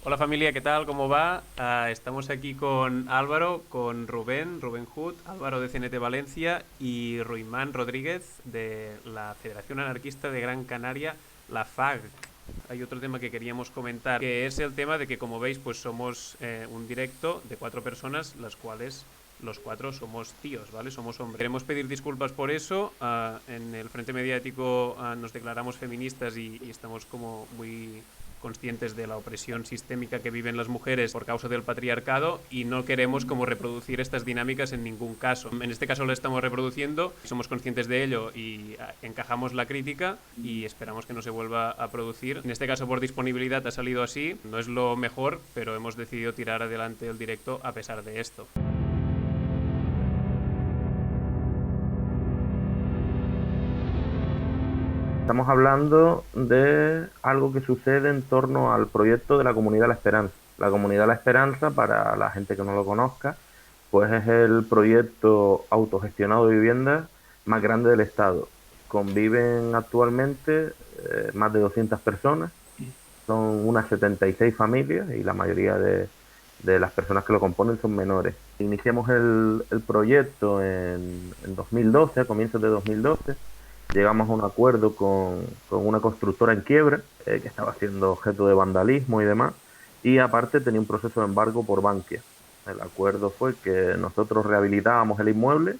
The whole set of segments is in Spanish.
Hola familia, ¿qué tal? ¿Cómo va? Estamos aquí con Álvaro, con Rubén Hood, Álvaro de CNT Valencia y Ruimán Rodríguez de la Federación Anarquista de Gran Canaria, la FAG. Hay otro tema que queríamos comentar, que es el tema de que, como veis, pues somos un directo de 4 personas, las cuales los 4 somos tíos, ¿vale? Somos hombres. Queremos pedir disculpas por eso. En el Frente Mediático nos declaramos feministas y estamos como muy conscientes de la opresión sistémica que viven las mujeres por causa del patriarcado y no queremos como reproducir estas dinámicas en ningún caso. En este caso lo estamos reproduciendo, somos conscientes de ello y encajamos la crítica y esperamos que no se vuelva a producir. En este caso por disponibilidad ha salido así, no es lo mejor, pero hemos decidido tirar adelante el directo a pesar de esto. Estamos hablando de algo que sucede en torno al proyecto de la Comunidad La Esperanza. La Comunidad La Esperanza, para la gente que no lo conozca, pues es el proyecto autogestionado de viviendas más grande del Estado. Conviven actualmente más de 200 personas, son unas 76 familias y la mayoría de las personas que lo componen son menores. Iniciamos el proyecto en 2012, a comienzos de 2012. Llegamos a un acuerdo con una constructora en quiebra que estaba siendo objeto de vandalismo y demás. Y aparte tenía un proceso de embargo por Bankia. El acuerdo fue que nosotros rehabilitábamos el inmueble,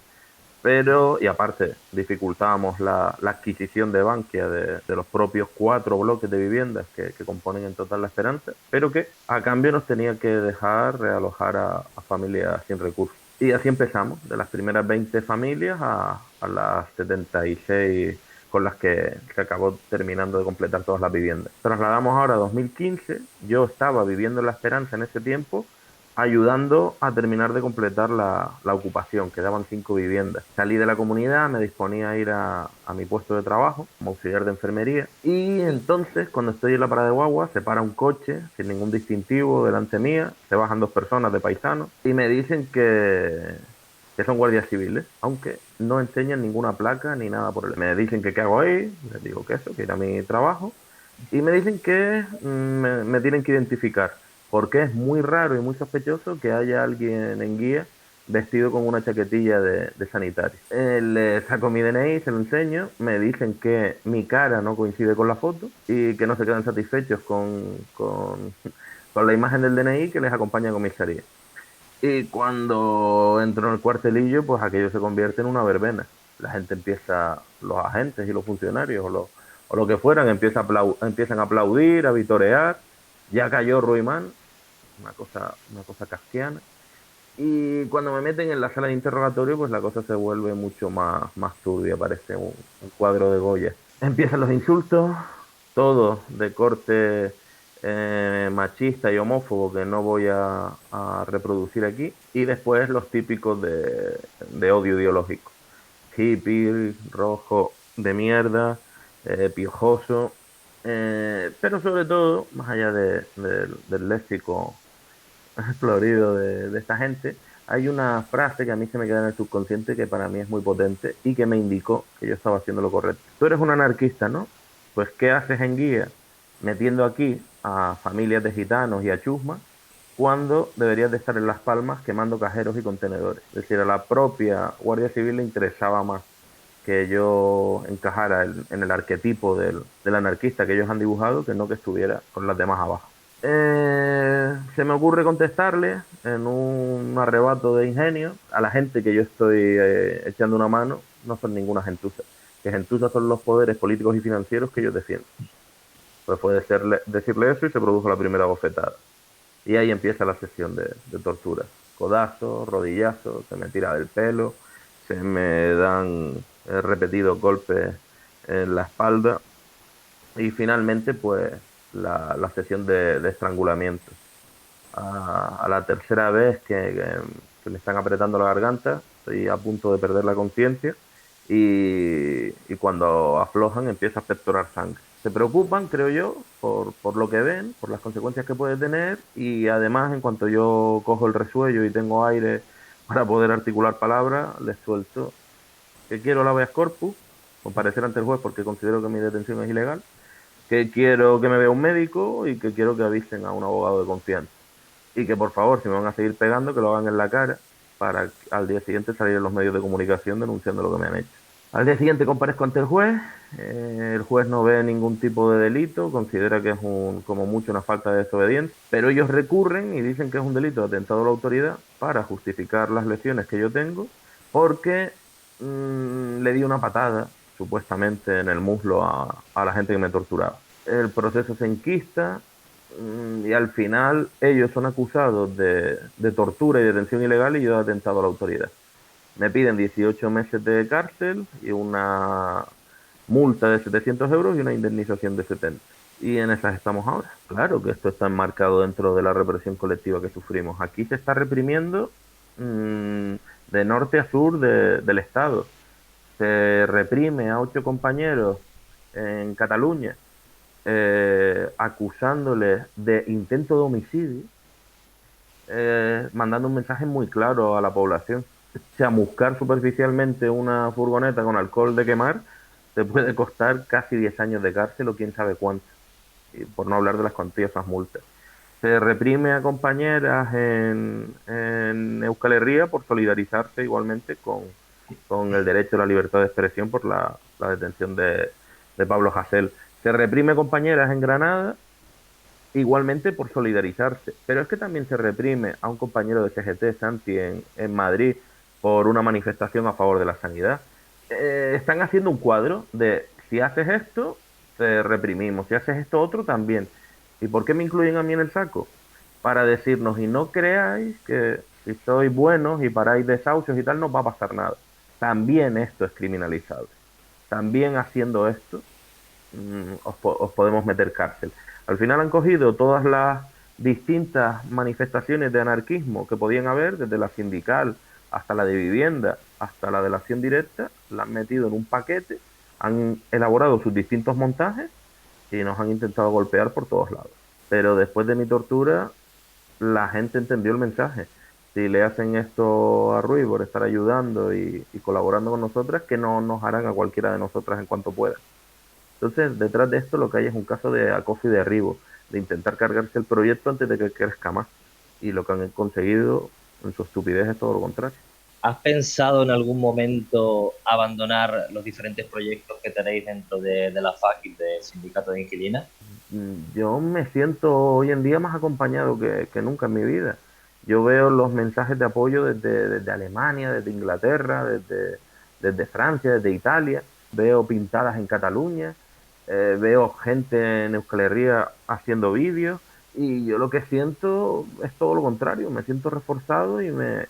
pero, y aparte, dificultábamos la adquisición de Bankia de los propios 4 bloques de viviendas que componen en total La Esperanza, pero que a cambio nos tenía que dejar realojar a familias sin recursos. Y así empezamos, de las primeras 20 familias a las 76 con las que se acabó terminando de completar todas las viviendas. Trasladamos ahora a 2015, yo estaba viviendo en La Esperanza en ese tiempo, ayudando a terminar de completar la ocupación. Quedaban 5 viviendas. Salí de la comunidad, me disponía a ir a mi puesto de trabajo como auxiliar de enfermería. Y entonces, cuando estoy en la parada de guagua, se para un coche sin ningún distintivo delante mía, se bajan 2 personas de paisanos y me dicen que son guardias civiles, aunque no enseñan ninguna placa ni nada por el. Me dicen que qué hago ahí, les digo que eso, que ir a mi trabajo, y me dicen que me tienen que identificar, porque es muy raro y muy sospechoso que haya alguien en guía vestido con una chaquetilla de sanitario. Le saco mi DNI, se lo enseño, me dicen que mi cara no coincide con la foto y que no se quedan satisfechos con la imagen del DNI que les acompaña a comisaría. Y cuando entro en el cuartelillo, pues aquello se convierte en una verbena. La gente empieza, los agentes y los funcionarios o lo que fueran, empiezan a aplaudir, a vitorear. Ya cayó Ruimán, una cosa kafkiana. Y cuando me meten en la sala de interrogatorio, pues la cosa se vuelve mucho más turbia, parece un cuadro de Goya. Empiezan los insultos, todos de corte machista y homófobo que no voy a reproducir aquí, y después los típicos de odio ideológico. Hippie, rojo de mierda, piojoso, pero sobre todo, más allá del léxico florido de esta gente, hay una frase que a mí se me queda en el subconsciente que para mí es muy potente y que me indicó que yo estaba haciendo lo correcto. Tú eres un anarquista, ¿no? Pues ¿qué haces en guía metiendo aquí a familias de gitanos y a chusmas cuando deberías de estar en Las Palmas quemando cajeros y contenedores? Es decir, a la propia Guardia Civil le interesaba más que yo encajara en el arquetipo del anarquista que ellos han dibujado que no que estuviera con las demás abajo. Se me ocurre contestarle en un arrebato de ingenio a la gente que yo estoy echando una mano, no son ninguna gentuza, que gentuza son los poderes políticos y financieros que ellos defienden. Pues fue decirle eso y se produjo la primera bofetada. Y ahí empieza la sesión de tortura. Codazo, rodillazo, se me tira del pelo, se me dan repetidos golpes en la espalda y finalmente pues la sesión de estrangulamiento. A la tercera vez que me están apretando la garganta, estoy a punto de perder la conciencia y cuando aflojan empieza a pectorar sangre. Se preocupan, creo yo, por lo que ven, por las consecuencias que puede tener y además en cuanto yo cojo el resuello y tengo aire para poder articular palabras, les suelto que quiero el habeas corpus, comparecer ante el juez porque considero que mi detención es ilegal que quiero que me vea un médico y que quiero que avisen a un abogado de confianza. Y que por favor, si me van a seguir pegando, que lo hagan en la cara para al día siguiente salir en los medios de comunicación denunciando lo que me han hecho. Al día siguiente comparezco ante el juez, el juez no ve ningún tipo de delito, considera que es como mucho una falta de desobediencia, pero ellos recurren y dicen que es un delito de atentado a la autoridad para justificar las lesiones que yo tengo, porque le di una patada, supuestamente, en el muslo a la gente que me torturaba. El proceso se enquista, y al final ellos son acusados de tortura y detención ilegal y yo de atentado a la autoridad. Me piden 18 meses de cárcel y una multa de 700 euros y una indemnización de 70. Y en esas estamos ahora. Claro que esto está enmarcado dentro de la represión colectiva que sufrimos. Aquí se está reprimiendo mmm, de norte a sur del Estado. Se reprime a 8 compañeros en Cataluña, acusándoles de intento de homicidio, mandando un mensaje muy claro a la población. Chamuscar superficialmente una furgoneta con alcohol de quemar te puede costar casi 10 años de cárcel o quién sabe cuánto, y por no hablar de las cuantiosas multas. Se reprime a compañeras en Euskal Herria por solidarizarse igualmente con el derecho a la libertad de expresión por la detención de Pablo Hasél. Se reprime compañeras en Granada igualmente por solidarizarse. Pero es que también se reprime a un compañero de CGT, Santi, en Madrid, por una manifestación a favor de la sanidad. Están haciendo un cuadro de si haces esto, te reprimimos, si haces esto otro, también. ¿Y por qué me incluyen a mí en el saco? Para decirnos, y no creáis que si sois buenos y paráis desahucios y tal, no va a pasar nada. También esto es criminalizable. También haciendo esto os podemos meter cárcel. Al final han cogido todas las distintas manifestaciones de anarquismo que podían haber, desde la sindical hasta la de vivienda, hasta la de la acción directa, la han metido en un paquete, han elaborado sus distintos montajes y nos han intentado golpear por todos lados. Pero después de mi tortura, la gente entendió el mensaje. Si le hacen esto a Rui por estar ayudando y colaborando con nosotras, que no nos harán a cualquiera de nosotras en cuanto puedan. Entonces, detrás de esto lo que hay es un caso de acoso y derribo, de intentar cargarse el proyecto antes de que crezca más. Y lo que han conseguido en su estupidez es todo lo contrario. ¿Has pensado en algún momento abandonar los diferentes proyectos que tenéis dentro de la FAC y del Sindicato de Inquilinas? Yo me siento hoy en día más acompañado que nunca en mi vida. Yo veo los mensajes de apoyo desde Alemania, desde Inglaterra, desde Francia, desde Italia. Veo pintadas en Cataluña, veo gente en Euskal Herria haciendo vídeos y yo lo que siento es todo lo contrario, me siento reforzado y me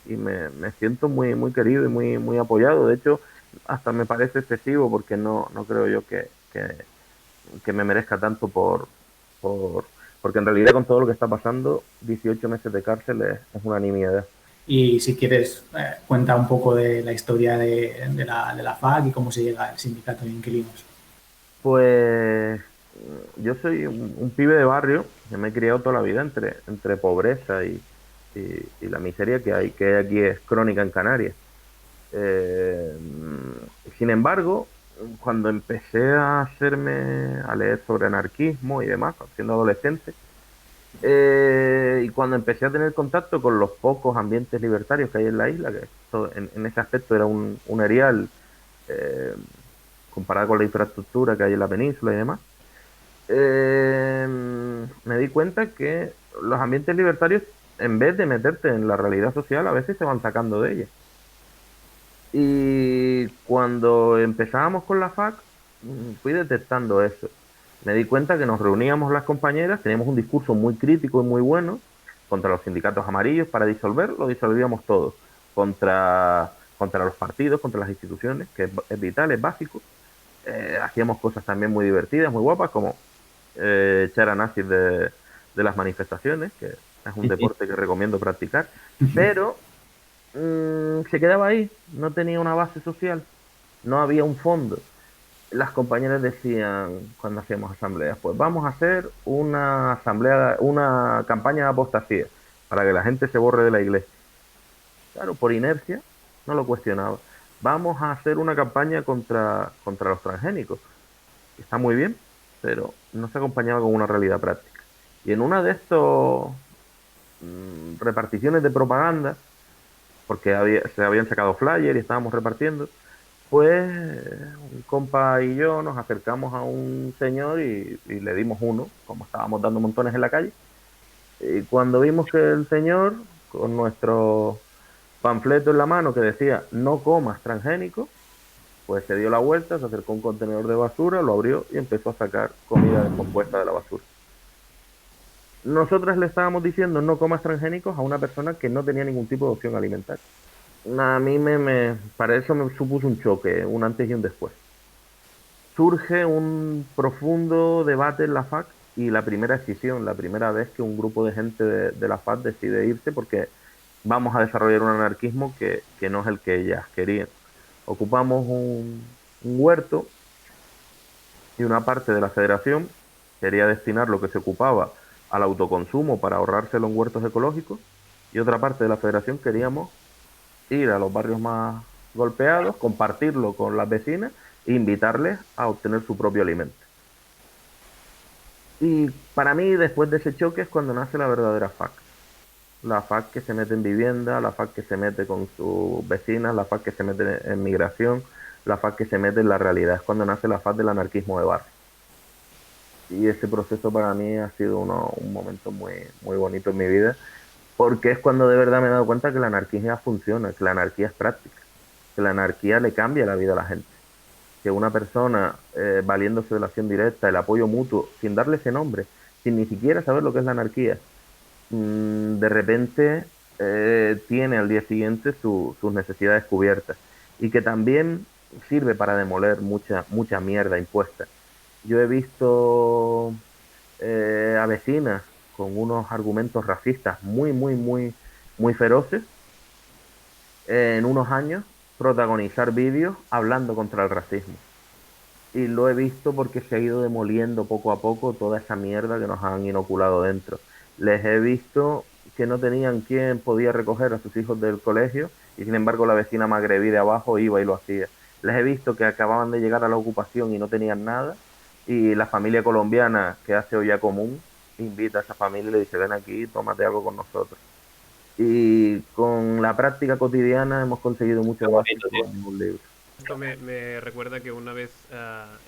siento muy, muy querido y muy, muy apoyado. De hecho, hasta me parece excesivo porque no creo yo que me merezca tanto por, porque en realidad con todo lo que está pasando, 18 meses de cárcel es una nimiedad. Y si quieres, cuenta un poco de la historia de la FAC y cómo se llega al sindicato de inquilinos. Pues yo soy un pibe de barrio que me he criado toda la vida entre pobreza y la miseria que hay aquí es crónica en Canarias. Eh, Sin embargo, cuando empecé a leer sobre anarquismo y demás, siendo adolescente, y cuando empecé a tener contacto con los pocos ambientes libertarios que hay en la isla, que esto, en ese aspecto era un erial, eh, comparado con la infraestructura que hay en la península y demás, me di cuenta que los ambientes libertarios, en vez de meterte en la realidad social, a veces se van sacando de ella. Y cuando empezábamos con la FAC, fui detectando eso. Me di cuenta que nos reuníamos las compañeras, teníamos un discurso muy crítico y muy bueno contra los sindicatos amarillos para disolver, lo disolvíamos todo. Contra los partidos, contra las instituciones, que es vital, es básico. Hacíamos cosas también muy divertidas, muy guapas, como echar a nazis de las manifestaciones, que es un deporte que recomiendo practicar. Pero se quedaba ahí, no tenía una base social, no había un fondo. Las compañeras decían cuando hacíamos asambleas, pues vamos a hacer una asamblea, una campaña de apostasía para que la gente se borre de la iglesia. Claro, por inercia, no lo cuestionaba. Vamos a hacer una campaña contra los transgénicos. Está muy bien, pero no se acompañaba con una realidad práctica. Y en una de estos reparticiones de propaganda, porque se habían sacado flyers y estábamos repartiendo, pues un compa y yo nos acercamos a un señor y le dimos uno, como estábamos dando montones en la calle. Y cuando vimos que el señor, con nuestro panfleto en la mano que decía no comas transgénico, pues se dio la vuelta, se acercó a un contenedor de basura, lo abrió y empezó a sacar comida descompuesta de la basura. Nosotros le estábamos diciendo no comas transgénicos a una persona que no tenía ningún tipo de opción alimentaria. A mí para eso me supuso un choque, un antes y un después. Surge un profundo debate en la FAC y la primera escisión, la primera vez que un grupo de gente de la FAC decide irse porque vamos a desarrollar un anarquismo que no es el que ellas querían. Ocupamos un huerto y una parte de la federación quería destinar lo que se ocupaba al autoconsumo para ahorrárselo en huertos ecológicos y otra parte de la federación queríamos ir a los barrios más golpeados, compartirlo con las vecinas e invitarles a obtener su propio alimento. Y para mí, después de ese choque, es cuando nace la verdadera FAC. La FAC que se mete en vivienda, la FAC que se mete con sus vecinas, la FAC que se mete en migración, la FAC que se mete en la realidad. Es cuando nace la FAC del anarquismo de barrio. Y ese proceso para mí ha sido un momento muy, muy bonito en mi vida, porque es cuando de verdad me he dado cuenta que la anarquía funciona, que la anarquía es práctica, que la anarquía le cambia la vida a la gente, que una persona valiéndose de la acción directa, el apoyo mutuo, sin darle ese nombre, sin ni siquiera saber lo que es la anarquía, de repente tiene al día siguiente sus necesidades cubiertas y que también sirve para demoler mucha mierda impuesta. Yo he visto a vecinas con unos argumentos racistas muy feroces en unos años protagonizar vídeos hablando contra el racismo. Y lo he visto porque se ha ido demoliendo poco a poco toda esa mierda que nos han inoculado dentro. Les he visto que no tenían quien podía recoger a sus hijos del colegio y sin embargo la vecina magrebí de abajo iba y lo hacía. Les he visto que acababan de llegar a la ocupación y no tenían nada y la familia colombiana que hace olla común invita a esa familia y le dice ven aquí, tómate algo con nosotros. Y con la práctica cotidiana hemos conseguido Qué mucho más que bonito, tío. con un libro. Esto me recuerda que una vez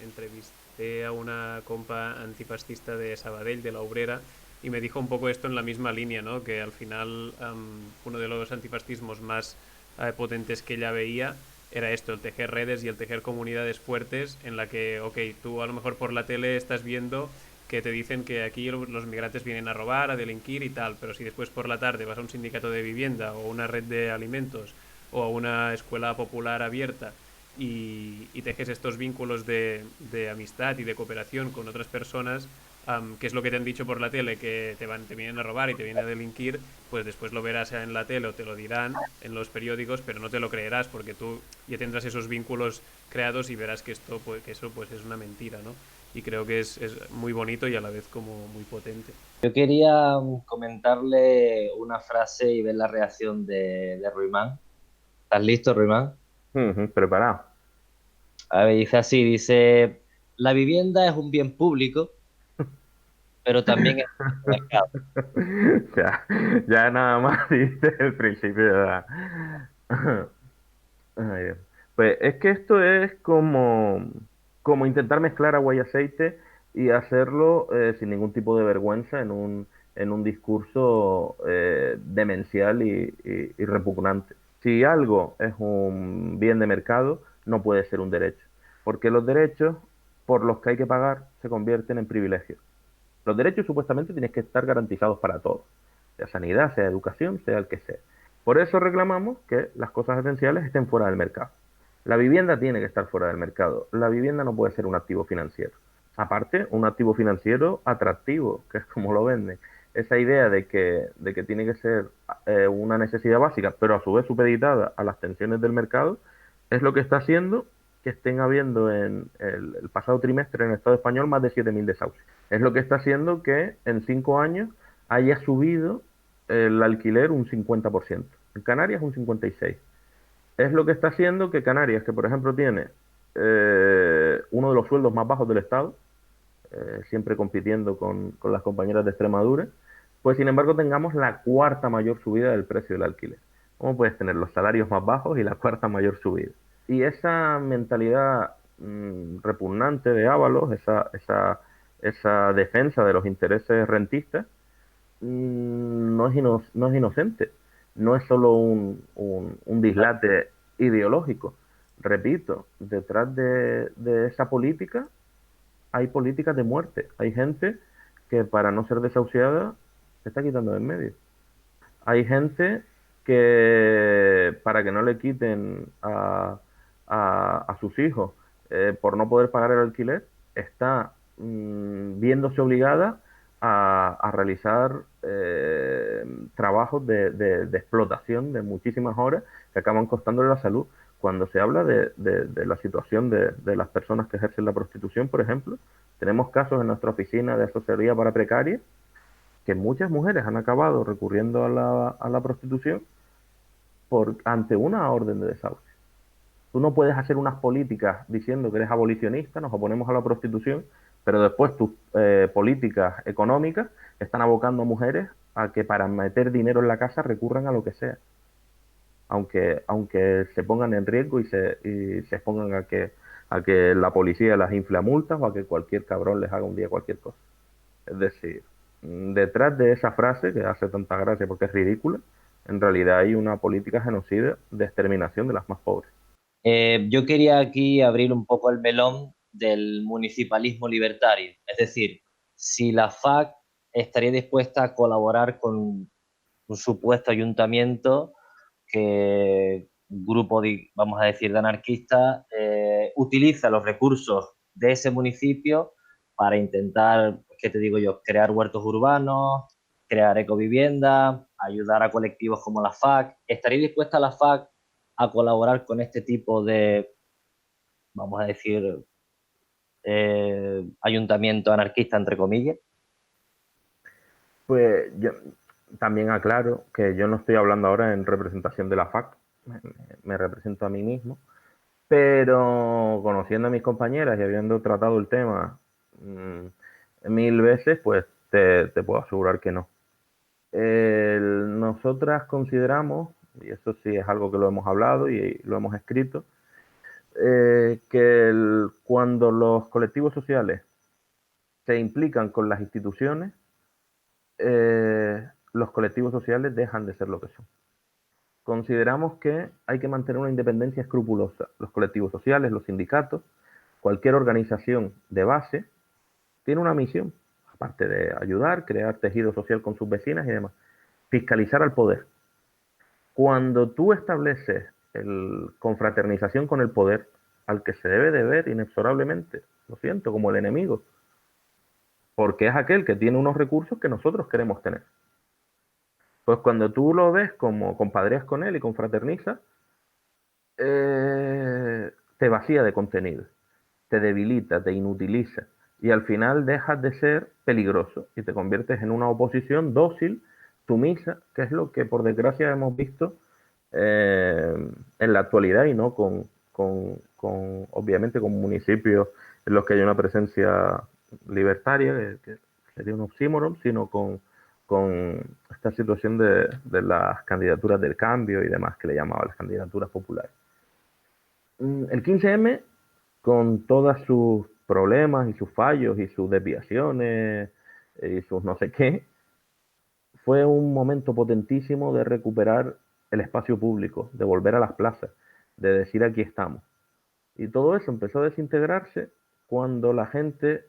entrevisté a una compa antifascista de Sabadell, de la Obrera, y me dijo un poco esto en la misma línea, ¿no? Que al final uno de los antifascismos más potentes que ella veía era esto, el tejer redes y el tejer comunidades fuertes en la que, ok, tú a lo mejor por la tele estás viendo que te dicen que aquí los migrantes vienen a robar, a delinquir y tal, pero si después por la tarde vas a un sindicato de vivienda o una red de alimentos o a una escuela popular abierta y tejes estos vínculos de amistad y de cooperación con otras personas, que es lo que te han dicho por la tele, que te vienen a robar y te vienen a delinquir, pues después lo verás en la tele o te lo dirán en los periódicos, pero no te lo creerás porque tú ya tendrás esos vínculos creados y verás que esto pues, que eso pues es una mentira, ¿no? Y creo que es muy bonito y a la vez como muy potente. Yo quería comentarle una frase y ver la reacción de Ruimán. ¿Estás listo, Ruimán? Preparado. A ver, dice así, dice, la vivienda es un bien público, pero también es un mercado. Ya, ya nada más dice el principio de la... Ay, Dios. Pues es que esto es como intentar mezclar agua y aceite y hacerlo sin ningún tipo de vergüenza en un discurso demencial y repugnante. Si algo es un bien de mercado, no puede ser un derecho, porque los derechos por los que hay que pagar se convierten en privilegios. Los derechos supuestamente tienen que estar garantizados para todos, sea sanidad, sea educación, sea el que sea. Por eso reclamamos que las cosas esenciales estén fuera del mercado. La vivienda tiene que estar fuera del mercado. La vivienda no puede ser un activo financiero. Aparte, un activo financiero atractivo, que es como lo venden. Esa idea de que tiene que ser una necesidad básica, pero a su vez supeditada a las tensiones del mercado, es lo que está haciendo que estén habiendo en el pasado trimestre en el Estado español más de 7.000 desahucios. Es lo que está haciendo que en 5 años haya subido el alquiler un 50%. En Canarias un 56%. Es lo que está haciendo que Canarias, que por ejemplo tiene uno de los sueldos más bajos del Estado, siempre compitiendo con las compañeras de Extremadura, pues sin embargo tengamos la cuarta mayor subida del precio del alquiler. ¿Cómo puedes tener los salarios más bajos y la cuarta mayor subida? Y esa mentalidad repugnante de Ábalos, esa defensa de los intereses rentistas, no es inocente, no es solo un dislate ideológico. Repito, detrás de esa política hay políticas de muerte. Hay gente que para no ser desahuciada se está quitando de en medio. Hay gente que para que no le quiten a sus hijos por no poder pagar el alquiler, está viéndose obligada a realizar trabajos de explotación de muchísimas horas que acaban costándole la salud. Cuando se habla de la situación de las personas que ejercen la prostitución, por ejemplo, tenemos casos en nuestra oficina de asesoría para precarias que muchas mujeres han acabado recurriendo a la prostitución ante una orden de desahucio. Tú no puedes hacer unas políticas diciendo que eres abolicionista, nos oponemos a la prostitución, pero después tus políticas económicas están abocando a mujeres a que para meter dinero en la casa recurran a lo que sea, aunque se pongan en riesgo y se expongan a que la policía las infle a multas o a que cualquier cabrón les haga un día cualquier cosa. Es decir, detrás de esa frase que hace tanta gracia porque es ridícula, en realidad hay una política genocida de exterminación de las más pobres. Yo quería aquí abrir un poco el melón del municipalismo libertario. Es decir, si la FAC estaría dispuesta a colaborar con un supuesto ayuntamiento que un grupo, vamos a decir, de anarquistas utiliza los recursos de ese municipio para intentar, ¿qué te digo yo?, crear huertos urbanos, crear ecoviviendas, ayudar a colectivos como la FAC. ¿Estaría dispuesta la FAC a colaborar con este tipo de, vamos a decir, ayuntamiento anarquista, entre comillas? Pues yo también aclaro que yo no estoy hablando ahora en representación de la FAC, me represento a mí mismo, pero conociendo a mis compañeras y habiendo tratado el tema 1000 veces, pues te puedo asegurar que no. Nosotras consideramos, y eso sí es algo que lo hemos hablado y lo hemos escrito, que cuando los colectivos sociales se implican con las instituciones, los colectivos sociales dejan de ser lo que son. Consideramos que hay que mantener una independencia escrupulosa. Los colectivos sociales, los sindicatos, cualquier organización de base tiene una misión, aparte de ayudar, crear tejido social con sus vecinas y demás, fiscalizar al poder. Cuando tú estableces confraternización con el poder, al que se debe de ver inexorablemente, lo siento, como el enemigo, porque es aquel que tiene unos recursos que nosotros queremos tener. Pues cuando tú lo ves como compadreas con él y confraternizas, te vacía de contenido, te debilita, te inutiliza y al final dejas de ser peligroso y te conviertes en una oposición dócil, sumisa, que es lo que por desgracia hemos visto en la actualidad y no obviamente con municipios en los que hay una presencia libertaria, que sería un oxímoron, sino con esta situación de las candidaturas del cambio y demás que le llamaban las candidaturas populares. El 15M, con todos sus problemas y sus fallos y sus desviaciones y sus no sé qué, fue un momento potentísimo de recuperar el espacio público, de volver a las plazas, de decir aquí estamos. Y todo eso empezó a desintegrarse cuando la gente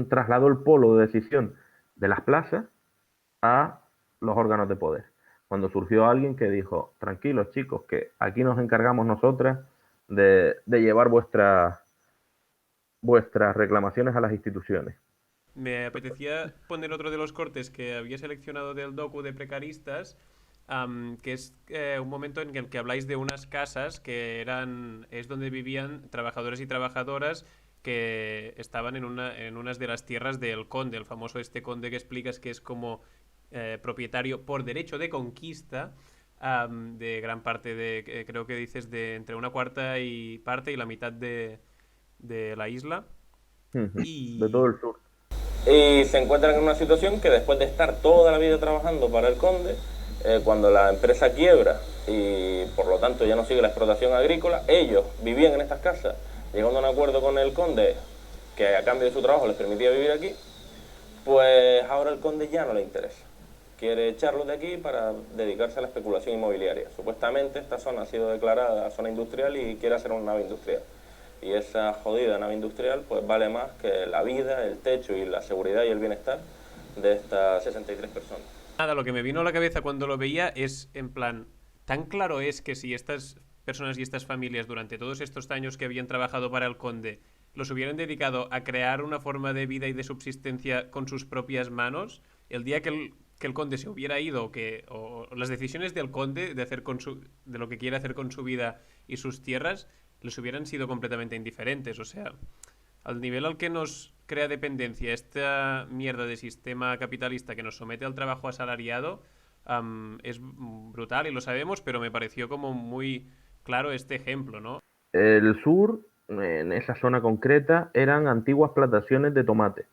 trasladó el polo de decisión de las plazas a los órganos de poder. Cuando surgió alguien que dijo, tranquilos chicos, que aquí nos encargamos nosotras de llevar vuestras reclamaciones a las instituciones. Me apetecía poner otro de los cortes que había seleccionado del docu de Precaristas, que es un momento en el que habláis de unas casas que es donde vivían trabajadores y trabajadoras que estaban en unas de las tierras del conde, el famoso este conde que explicas que es como propietario por derecho de conquista de gran parte creo que dices, de entre una cuarta parte y la mitad de la isla. De todo el sur. Y se encuentran en una situación que después de estar toda la vida trabajando para el conde, cuando la empresa quiebra y por lo tanto ya no sigue la explotación agrícola, ellos vivían en estas casas, llegando a un acuerdo con el conde que a cambio de su trabajo les permitía vivir aquí, pues ahora el conde ya no le interesa. Quiere echarlos de aquí para dedicarse a la especulación inmobiliaria. Supuestamente esta zona ha sido declarada zona industrial y quiere hacer una nave industrial. Y esa jodida nave industrial pues vale más que la vida, el techo y la seguridad y el bienestar de estas 63 personas. Nada, lo que me vino a la cabeza cuando lo veía es, en plan, tan claro es que si estas personas y estas familias durante todos estos años que habían trabajado para el conde los hubieran dedicado a crear una forma de vida y de subsistencia con sus propias manos, el día que el conde se hubiera ido o las decisiones del conde de, hacer de lo que quiere hacer con su vida y sus tierras les hubieran sido completamente indiferentes. O sea, al nivel al que nos crea dependencia esta mierda de sistema capitalista que nos somete al trabajo asalariado, es brutal y lo sabemos, pero me pareció como muy claro este ejemplo, ¿no? El sur, en esa zona concreta, eran antiguas plantaciones de tomate.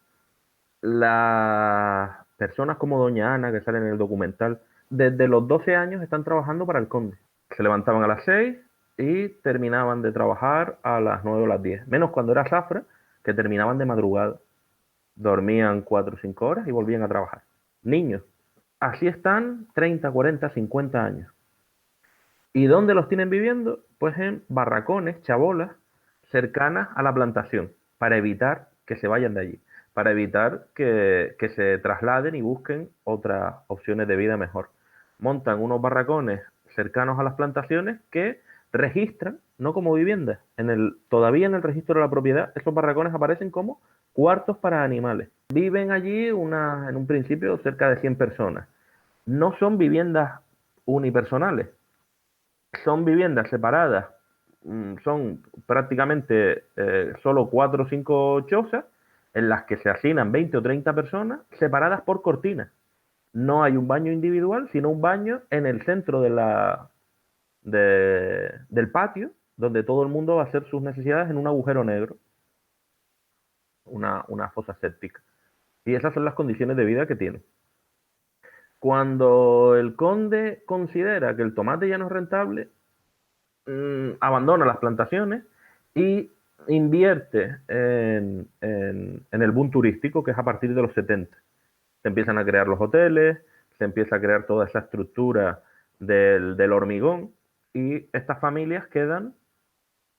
Las personas como Doña Ana, que sale en el documental, desde los 12 años están trabajando para el conde. Se levantaban a las 6 y terminaban de trabajar a las 9 o las 10. Menos cuando era zafra, que terminaban de madrugada. Dormían 4 o 5 horas y volvían a trabajar. Niños. Así están 30, 40, 50 años. ¿Y dónde los tienen viviendo? Pues en barracones, chabolas, cercanas a la plantación, para evitar que se vayan de allí, para evitar que se trasladen y busquen otras opciones de vida mejor. Montan unos barracones cercanos a las plantaciones que registran, no como viviendas. Todavía en el registro de la propiedad, esos barracones aparecen como cuartos para animales. Viven allí en un principio cerca de 100 personas. No son viviendas unipersonales, son viviendas separadas, son prácticamente solo 4 o 5 chozas en las que se hacinan 20 o 30 personas separadas por cortinas. No hay un baño individual, sino un baño en el centro del patio, donde todo el mundo va a hacer sus necesidades en un agujero negro, una fosa séptica. Y esas son las condiciones de vida que tienen. Cuando el conde considera que el tomate ya no es rentable, abandona las plantaciones y invierte en el boom turístico, que es a partir de los 70. Se empiezan a crear los hoteles, se empieza a crear toda esa estructura del hormigón y estas familias quedan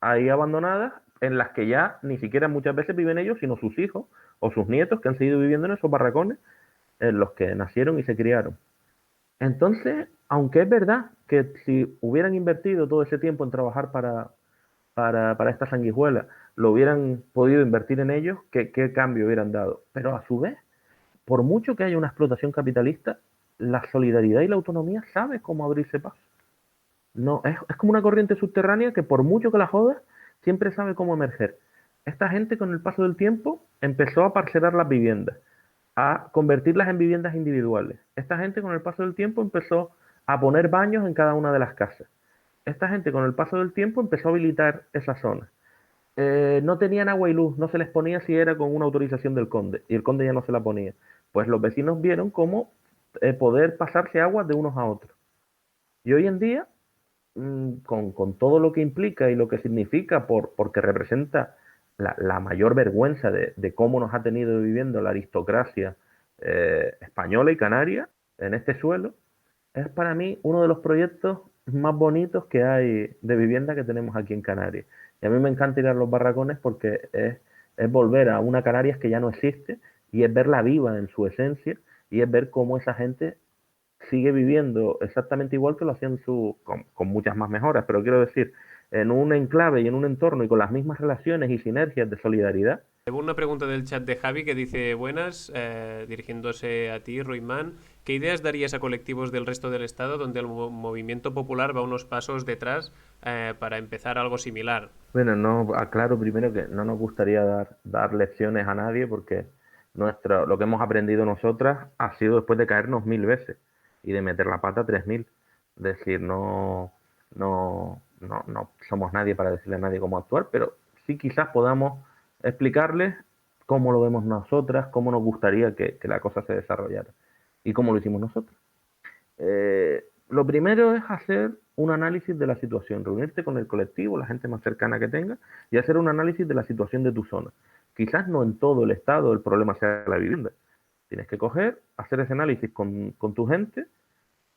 ahí abandonadas, en las que ya ni siquiera muchas veces viven ellos, sino sus hijos o sus nietos que han seguido viviendo en esos barracones en los que nacieron y se criaron. Entonces, aunque es verdad que si hubieran invertido todo ese tiempo en trabajar para esta sanguijuela, lo hubieran podido invertir en ellos, ¿qué cambio hubieran dado? Pero a su vez, por mucho que haya una explotación capitalista, la solidaridad y la autonomía sabe cómo abrirse paso. No, es como una corriente subterránea que por mucho que la jodas, siempre sabe cómo emerger. Esta gente con el paso del tiempo empezó a parcelar las viviendas, a convertirlas en viviendas individuales. Esta gente con el paso del tiempo empezó a poner baños en cada una de las casas. Esta gente con el paso del tiempo empezó a habilitar esa zona. No tenían agua y luz, no se les ponía si era con una autorización del conde, y el conde ya no se la ponía. Pues los vecinos vieron cómo poder pasarse agua de unos a otros. Y hoy en día, con todo lo que implica y lo que significa, porque representa la mayor vergüenza de cómo nos ha tenido viviendo la aristocracia española y canaria en este suelo, es para mí uno de los proyectos más bonitos que hay de vivienda que tenemos aquí en Canarias. Y a mí me encanta ir a los barracones porque es volver a una Canarias que ya no existe y es verla viva en su esencia y es ver cómo esa gente sigue viviendo exactamente igual que lo hacían con muchas más mejoras, pero quiero decir, en un enclave y en un entorno y con las mismas relaciones y sinergias de solidaridad. Tengo una pregunta del chat de Javi que dice: buenas, dirigiéndose a ti, Ruimán, ¿qué ideas darías a colectivos del resto del Estado donde el movimiento popular va unos pasos detrás para empezar algo similar? Bueno, no, aclaro primero que no nos gustaría dar lecciones a nadie porque lo que hemos aprendido nosotras ha sido después de caernos 1000 veces y de meter la pata 3000. Es decir, no somos nadie para decirle a nadie cómo actuar, pero sí quizás podamos explicarles cómo lo vemos nosotras, cómo nos gustaría que la cosa se desarrollara y cómo lo hicimos nosotros. Lo primero es hacer un análisis de la situación, reunirte con el colectivo, la gente más cercana que tenga, y hacer un análisis de la situación de tu zona. Quizás no en todo el estado el problema sea la vivienda. Tienes que coger, hacer ese análisis con tu gente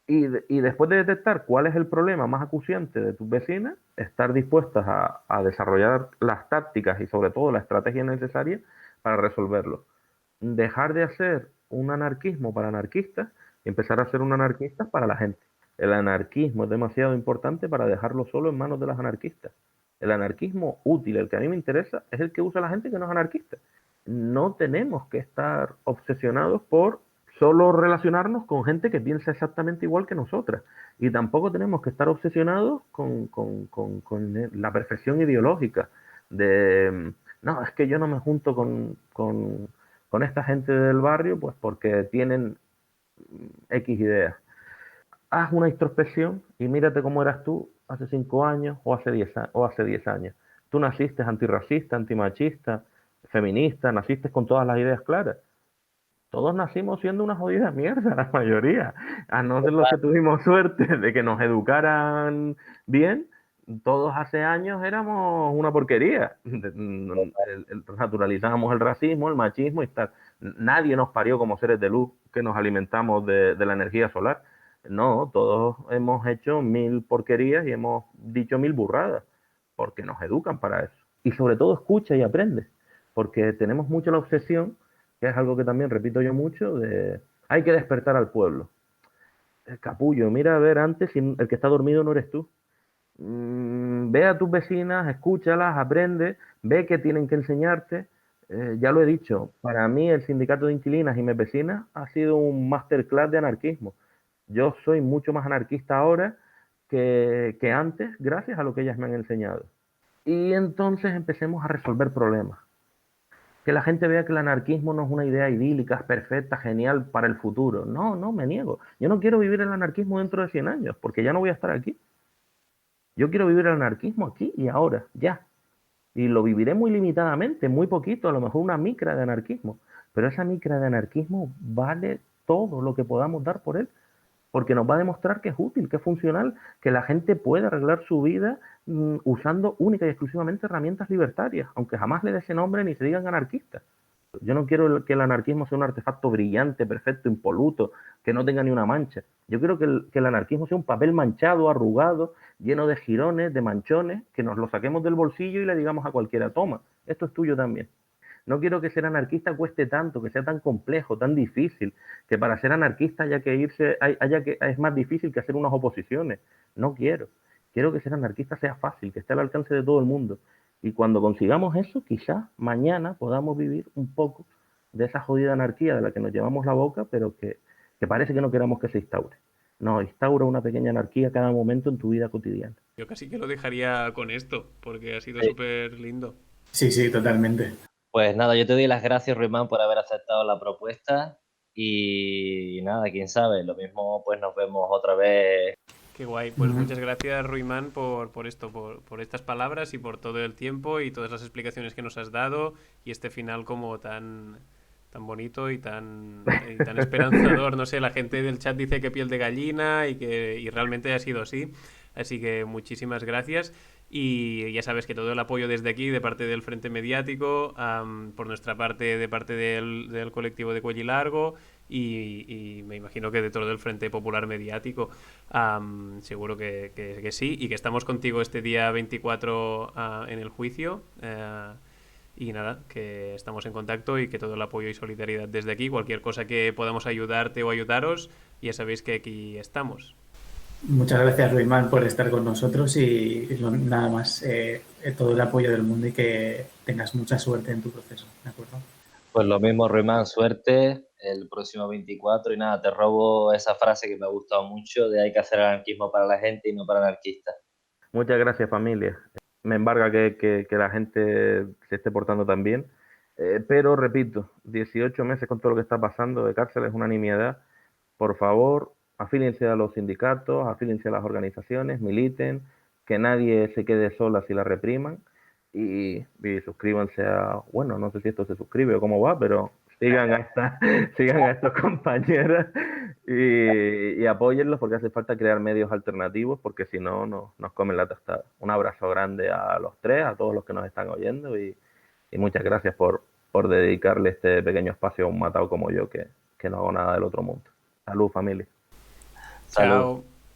y después de detectar cuál es el problema más acuciante de tus vecinas, estar dispuestas a desarrollar las tácticas y sobre todo la estrategia necesaria para resolverlo. Dejar de hacer un anarquismo para anarquistas y empezar a hacer un anarquista para la gente. El anarquismo es demasiado importante para dejarlo solo en manos de los anarquistas. El anarquismo útil, el que a mí me interesa, es el que usa la gente que no es anarquista. No tenemos que estar obsesionados por solo relacionarnos con gente que piensa exactamente igual que nosotras. Y tampoco tenemos que estar obsesionados con la perfección ideológica de, no, es que yo no me junto con esta gente del barrio, pues porque tienen X ideas. Haz una introspección y mírate cómo eras tú hace 5 años o hace 10 años. Tú naciste antirracista, antimachista, feminista, naciste con todas las ideas claras. Todos nacimos siendo una jodida mierda, la mayoría. A no ser los que tuvimos suerte de que nos educaran bien, todos hace años éramos una porquería. Naturalizábamos el racismo, el machismo y tal. Nadie nos parió como seres de luz que nos alimentamos de la energía solar. No, todos hemos hecho 1000 porquerías y hemos dicho 1000 burradas, porque nos educan para eso. Y sobre todo escucha y aprende, porque tenemos mucho la obsesión, que es algo que también repito yo mucho, de hay que despertar al pueblo. Capullo, mira a ver antes si el que está dormido no eres tú. Ve a tus vecinas, escúchalas, aprende, ve que tienen que enseñarte. Ya lo he dicho, para mí el sindicato de inquilinas y mis vecinas ha sido un masterclass de anarquismo. Yo soy mucho más anarquista ahora que antes, gracias a lo que ellas me han enseñado. Y entonces empecemos a resolver problemas. Que la gente vea que el anarquismo no es una idea idílica, es perfecta, genial para el futuro. No, no, me niego. Yo no quiero vivir el anarquismo dentro de 100 años, porque ya no voy a estar aquí. Yo quiero vivir el anarquismo aquí y ahora, ya. Y lo viviré muy limitadamente, muy poquito, a lo mejor una micra de anarquismo. Pero esa micra de anarquismo vale todo lo que podamos dar por él, porque nos va a demostrar que es útil, que es funcional, que la gente puede arreglar su vida usando única y exclusivamente herramientas libertarias, aunque jamás le dé ese nombre ni se digan anarquistas. Yo no quiero que el anarquismo sea un artefacto brillante, perfecto, impoluto, que no tenga ni una mancha. Yo quiero que el anarquismo sea un papel manchado, arrugado, lleno de jirones, de manchones, que nos lo saquemos del bolsillo y le digamos a cualquiera, toma, esto es tuyo también. No quiero que ser anarquista cueste tanto, que sea tan complejo, tan difícil, que para ser anarquista es más difícil que hacer unas oposiciones. No quiero. Quiero que ser anarquista sea fácil, que esté al alcance de todo el mundo. Y cuando consigamos eso, quizás mañana podamos vivir un poco de esa jodida anarquía de la que nos llevamos la boca, pero que parece que no queramos que se instaure. No, instaura una pequeña anarquía cada momento en tu vida cotidiana. Yo casi que lo dejaría con esto, porque ha sido súper lindo. Sí, sí, totalmente. Pues nada, yo te doy las gracias, Ruimán, por haber aceptado la propuesta y nada, quién sabe, lo mismo pues nos vemos otra vez. Qué guay. Pues muchas gracias, Ruimán, por esto, por estas palabras y por todo el tiempo y todas las explicaciones que nos has dado y este final como tan bonito y tan esperanzador. No sé, la gente del chat dice que piel de gallina y realmente ha sido así. Así que muchísimas gracias. Y ya sabes que todo el apoyo desde aquí, de parte del Frente Mediático, por nuestra parte, de parte del colectivo de Cuello y Largo, y me imagino que de todo el Frente Popular Mediático, seguro que sí, y que estamos contigo este día 24 en el juicio. Y nada, que estamos en contacto y que todo el apoyo y solidaridad desde aquí, cualquier cosa que podamos ayudarte o ayudaros, ya sabéis que aquí estamos. Muchas gracias, Ruimán, por estar con nosotros y nada más, todo el apoyo del mundo y que tengas mucha suerte en tu proceso, ¿de acuerdo? Pues lo mismo, Ruimán, suerte el próximo 24 y nada, te robo esa frase que me ha gustado mucho de hay que hacer anarquismo para la gente y no para anarquistas. Muchas gracias, familia. Me embarga que la gente se esté portando tan bien. Pero repito, 18 meses con todo lo que está pasando de cárcel es una nimiedad. Por favor, afílense a los sindicatos, afílense a las organizaciones, militen, que nadie se quede sola si la repriman. y suscríbanse a, bueno, no sé si esto se suscribe o cómo va, pero sigan sigan a estos compañeros y apóyenlos porque hace falta crear medios alternativos porque si no nos comen la tostada. Un abrazo grande a los tres, a todos los que nos están oyendo y muchas gracias por dedicarle este pequeño espacio a un matado como yo que no hago nada del otro mundo. Salud, familia. Salud. Chao.